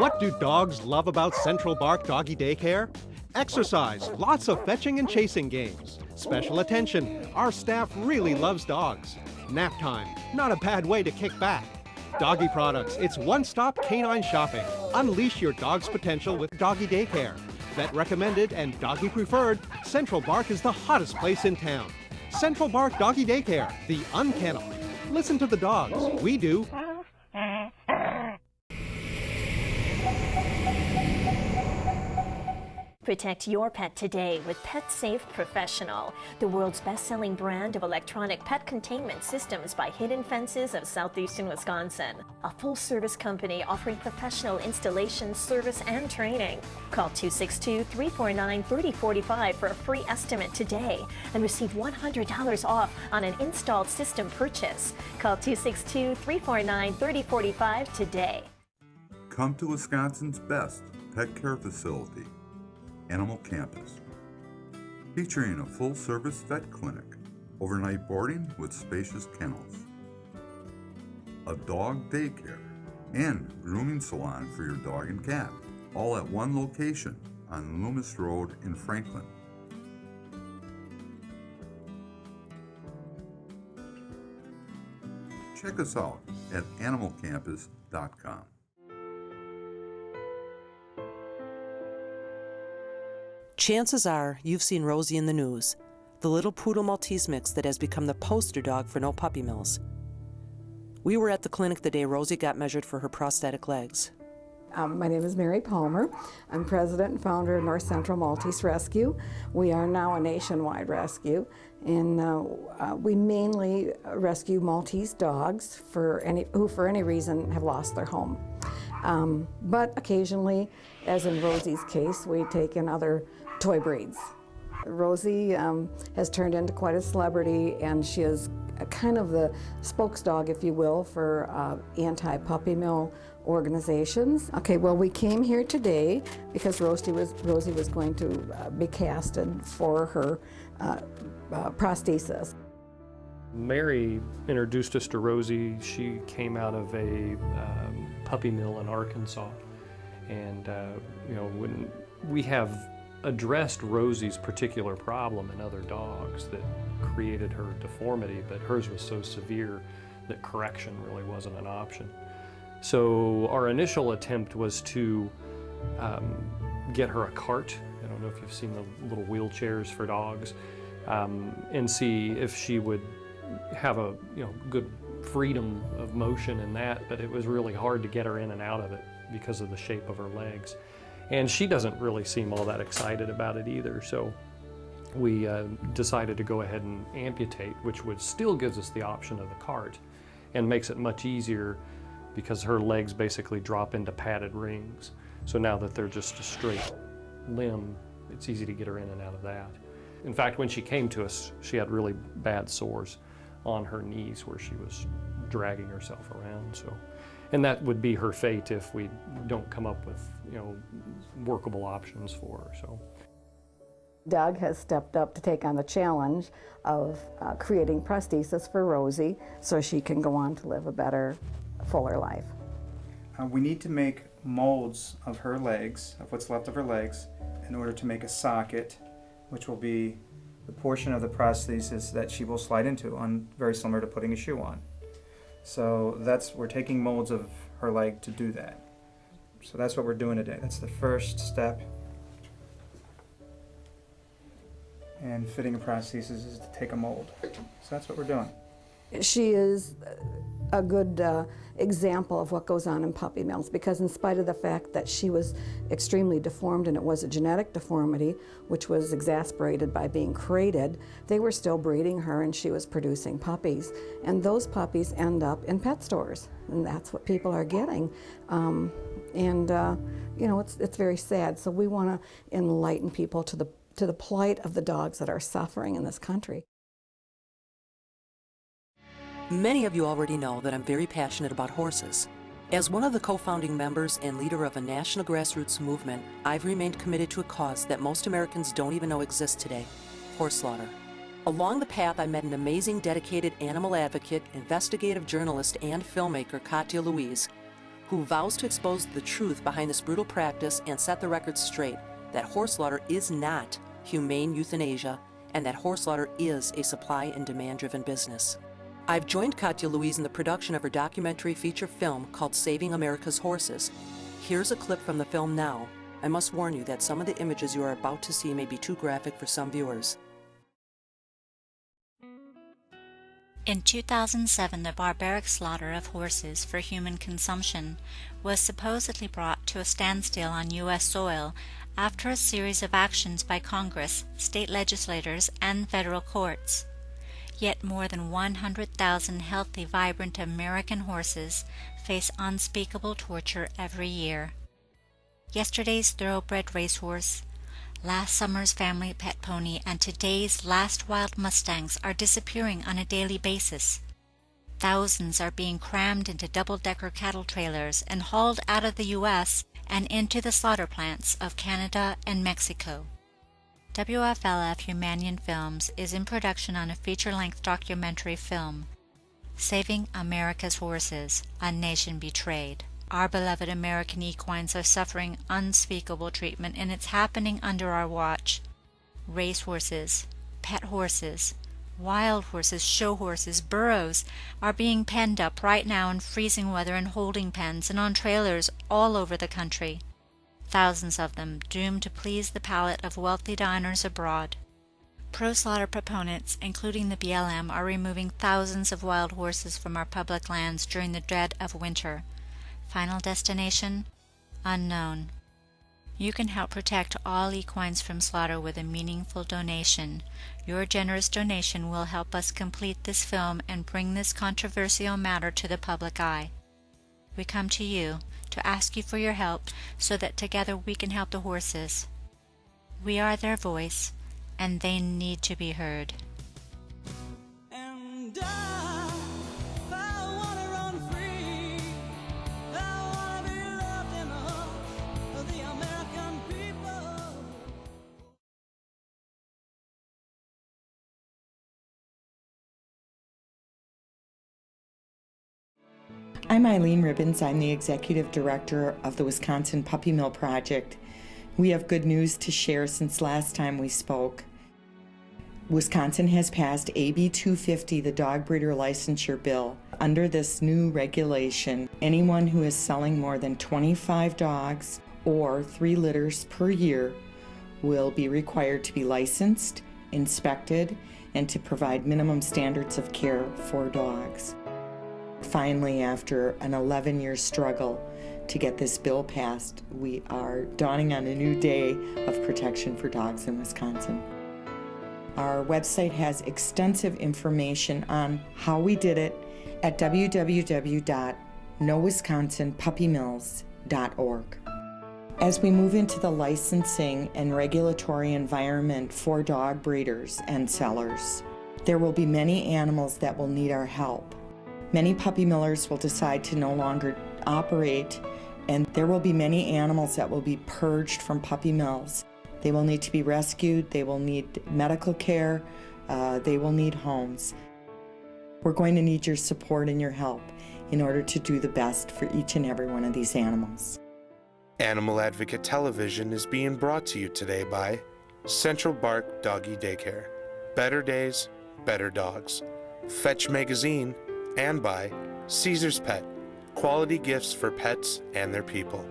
What do dogs love about Central Bark Doggy Daycare? Exercise, lots of fetching and chasing games. Special attention, our staff really loves dogs. Nap time, not a bad way to kick back. Doggy products, it's one-stop canine shopping. Unleash your dog's potential with Doggy Daycare. Vet recommended and doggy preferred, Central Bark is the hottest place in town. Central Bark Doggy Daycare, the unkennel. Listen to the dogs, we do. Protect your pet today with Pet Safe Professional, the world's best-selling brand of electronic pet containment systems by Hidden Fences of southeastern Wisconsin. A full-service company offering professional installation, service, and training. Call 262-349-3045 for a free estimate today and receive $100 off on an installed system purchase. Call 262-349-3045 today. Come to Wisconsin's best pet care facility, Animal Campus, featuring a full-service vet clinic, overnight boarding with spacious kennels, a dog daycare, and grooming salon for your dog and cat, all at one location on Loomis Road in Franklin. Check us out at animalcampus.com. Chances are you've seen Rosie in the news, the little poodle Maltese mix that has become the poster dog for no puppy mills. We were at the clinic the day Rosie got measured for her prosthetic legs. My name is Mary Palmer. I'm president and founder of North Central Maltese Rescue. We are now a nationwide rescue, and we mainly rescue Maltese dogs who for any reason have lost their home. But occasionally, as in Rosie's case, we take in other toy breeds. Rosie has turned into quite a celebrity, and she is kind of the spokesdog, if you will, for anti-puppy mill organizations. Okay, well, we came here today because Rosie was going to be casted for her prosthesis. Mary introduced us to Rosie. She came out of a puppy mill in Arkansas, and when we have addressed Rosie's particular problem in other dogs that created her deformity, but hers was so severe that correction really wasn't an option. So our initial attempt was to get her a cart. I don't know if you've seen the little wheelchairs for dogs, and see if she would have a good freedom of motion in that, but it was really hard to get her in and out of it because of the shape of her legs. And she doesn't really seem all that excited about it either, so we decided to go ahead and amputate, which still gives us the option of the cart and makes it much easier because her legs basically drop into padded rings. So now that they're just a straight limb, it's easy to get her in and out of that. In fact, when she came to us, she had really bad sores on her knees where she was dragging herself around. And that would be her fate if we don't come up with workable options for her. So Doug has stepped up to take on the challenge of creating prosthesis for Rosie so she can go on to live a better, fuller life. We need to make molds of her legs, of what's left of her legs, in order to make a socket, which will be the portion of the prosthesis that she will slide into, very similar to putting a shoe on. So we're taking molds of her leg to do that. So that's what we're doing today. That's the first step. And fitting a prosthesis is to take a mold. So that's what we're doing. She is a good example of what goes on in puppy mills, because in spite of the fact that she was extremely deformed, and it was a genetic deformity which was exacerbated by being crated, they were still breeding her and she was producing puppies, and those puppies end up in pet stores, and that's what people are getting. It's very sad. So we want to enlighten people to the plight of the dogs that are suffering in this country. Many of you already know that I'm very passionate about horses. As one of the co-founding members and leader of a national grassroots movement, I've remained committed to a cause that most Americans don't even know exists today: horse slaughter. Along the path, I met an amazing, dedicated animal advocate, investigative journalist, and filmmaker, Katya Louise. who vows to expose the truth behind this brutal practice and set the record straight that horse slaughter is not humane euthanasia and that horse slaughter is a supply and demand-driven business. I've joined Katya Louise in the production of her documentary feature film called Saving America's Horses. Here's a clip from the film now. I must warn you that some of the images you are about to see may be too graphic for some viewers. In 2007, the barbaric slaughter of horses for human consumption was supposedly brought to a standstill on U.S. soil after a series of actions by Congress, state legislators, and federal courts. Yet more than 100,000 healthy, vibrant American horses face unspeakable torture every year. Yesterday's thoroughbred racehorse, last summer's family pet pony, and today's last wild mustangs are disappearing on a daily basis. Thousands are being crammed into double-decker cattle trailers and hauled out of the U.S. and into the slaughter plants of Canada and Mexico. WFLF Humanian Films is in production on a feature-length documentary film, Saving America's Horses, A Nation Betrayed. Our beloved American equines are suffering unspeakable treatment, and it's happening under our watch. Racehorses, pet horses, wild horses, show horses, burros are being penned up right now in freezing weather in holding pens and on trailers all over the country. Thousands of them doomed to please the palate of wealthy diners abroad. Pro-slaughter proponents, including the BLM, are removing thousands of wild horses from our public lands during the dread of winter. Final destination? Unknown. You can help protect all equines from slaughter with a meaningful donation. Your generous donation will help us complete this film and bring this controversial matter to the public eye. We come to you to ask you for your help so that together we can help the horses. We are their voice, and they need to be heard. And I wanna run free. I wanna be loved enough of the American people. I'm Eilene Ribbens. I'm the Executive Director of the Wisconsin Puppymill Project. We have good news to share since last time we spoke. Wisconsin has passed AB 250, the dog breeder licensure bill. Under this new regulation, anyone who is selling more than 25 dogs or 3 litters per year will be required to be licensed, inspected, and to provide minimum standards of care for dogs. Finally, after an 11-year struggle to get this bill passed, we are dawning on a new day of protection for dogs in Wisconsin. Our website has extensive information on how we did it at www.nowisconsinpuppymills.org. As we move into the licensing and regulatory environment for dog breeders and sellers, there will be many animals that will need our help. Many puppy millers will decide to no longer operate, and there will be many animals that will be purged from puppy mills. They will need to be rescued, they will need medical care, they will need homes. We're going to need your support and your help in order to do the best for each and every one of these animals. Animal Advocate Television is being brought to you today by Central Bark Doggy Daycare, Better Days, Better Dogs, Fetch Magazine, and by Caesar's Pet, quality gifts for pets and their people.